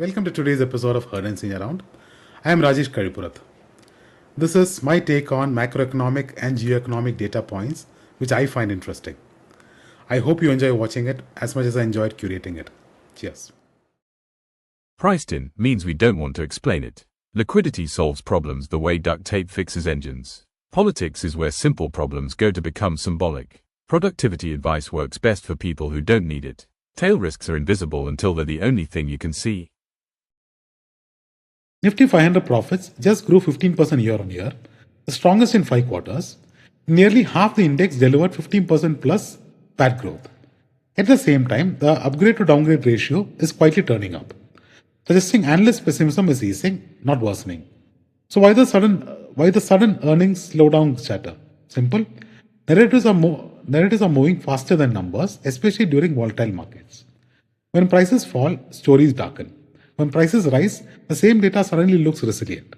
Welcome to today's episode of Heard and Seen Around. I am Rajesh Karipurath. This is my take on macroeconomic and geoeconomic data points, which I find interesting. I hope you enjoy watching it as much as I enjoyed curating it. Cheers. Priced in means we don't want to explain it. Liquidity solves problems the way duct tape fixes engines. Politics is where simple problems go to become symbolic. Productivity advice works best for people who don't need it. Tail risks are invisible until they're the only thing you can see. Nifty 500 profits just grew 15% year on year, the strongest in 5 quarters. Nearly half the index delivered 15% plus PAT growth. At the same time, the upgrade to downgrade ratio is quietly turning up, suggesting analyst pessimism is easing, not worsening. So why the sudden earnings slowdown chatter? Simple. Narratives are moving faster than numbers, especially during volatile markets. When prices fall, stories darken. When prices rise, the same data suddenly looks resilient.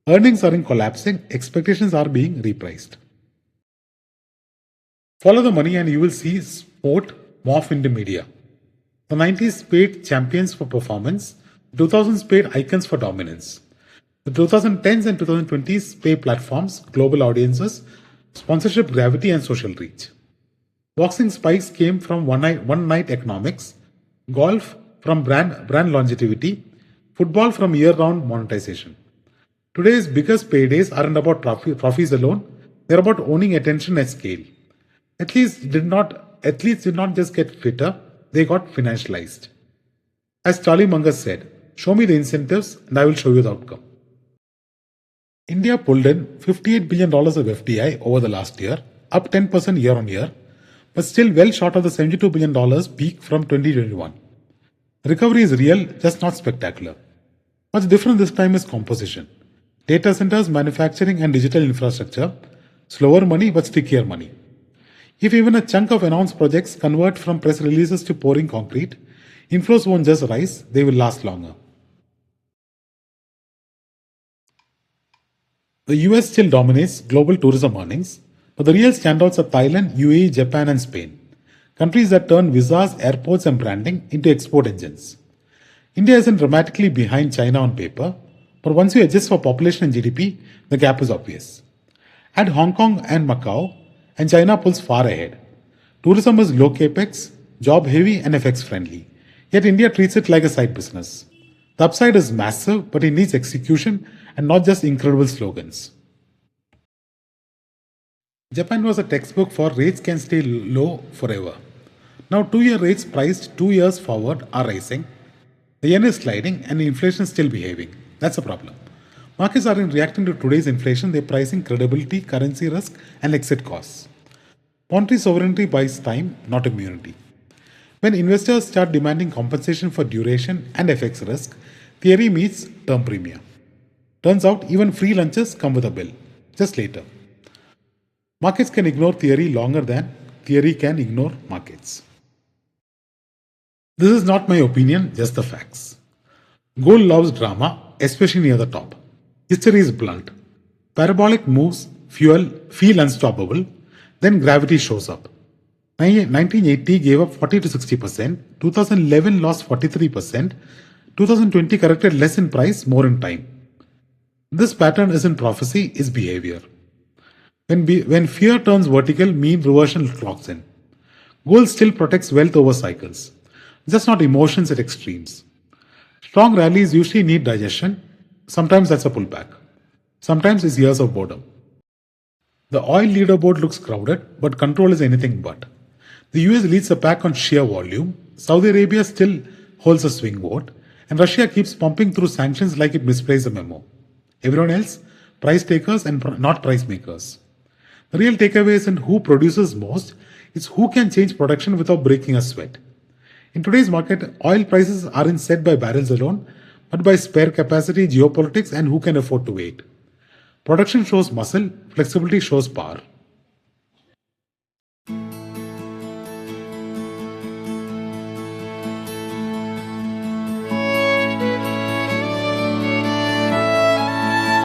Earnings aren't collapsing, expectations are being repriced. Follow the money and you will see sport morph into media. The 90s paid champions for performance, the 2000s paid icons for dominance. The 2010s and 2020s pay platforms, global audiences, sponsorship gravity and social reach. Boxing spikes came from one night economics, golf from brand longevity, football from year-round monetization. Today's biggest paydays aren't about trophies alone, they're about owning attention at scale. Athletes did not just get fitter, they got financialized. As Charlie Munger said, show me the incentives and I will show you the outcome. India pulled in $58 billion of FDI over the last year, up 10% year on year, but still well short of the $72 billion peak from 2021. Recovery is real, just not spectacular. What's different this time is composition. Data centers, manufacturing and digital infrastructure, slower money but stickier money. If even a chunk of announced projects convert from press releases to pouring concrete, inflows won't just rise, they will last longer. The US still dominates global tourism earnings, but the real standouts are Thailand, UAE, Japan and Spain. Countries that turn visas, airports and branding into export engines. India isn't dramatically behind China on paper, but once you adjust for population and GDP, the gap is obvious. Add Hong Kong and Macau, and China pulls far ahead. Tourism is low capex, job heavy and FX friendly, yet India treats it like a side business. The upside is massive, but it needs execution and not just incredible slogans. Japan was a textbook for rates can stay low forever. Now 2-year rates priced 2 years forward are rising. The yen is sliding and inflation is still behaving. That's a problem. Markets aren't reacting to today's inflation, they're pricing credibility, currency risk and exit costs. Monetary sovereignty buys time, not immunity. When investors start demanding compensation for duration and FX risk, theory meets term premium. Turns out even free lunches come with a bill, just later. Markets can ignore theory longer than theory can ignore markets. This is not my opinion, just the facts. Gold loves drama, especially near the top. History is blunt. Parabolic moves feel unstoppable, then gravity shows up. 1980 gave up 40 to 60%, 2011 lost 43%, 2020 corrected less in price, more in time. This pattern isn't prophecy, it's behavior. When fear turns vertical, mean reversion clocks in. Gold still protects wealth over cycles, just not emotions at extremes. Strong rallies usually need digestion. Sometimes that's a pullback. Sometimes it's years of boredom. The oil leaderboard looks crowded, but control is anything but. The US leads the pack on sheer volume, Saudi Arabia still holds a swing vote, and Russia keeps pumping through sanctions like it misplaced a memo. Everyone else, price takers and not price makers. The real takeaway isn't who produces most, it's who can change production without breaking a sweat. In today's market, oil prices aren't set by barrels alone, but by spare capacity, geopolitics, and who can afford to wait. Production shows muscle, flexibility shows power.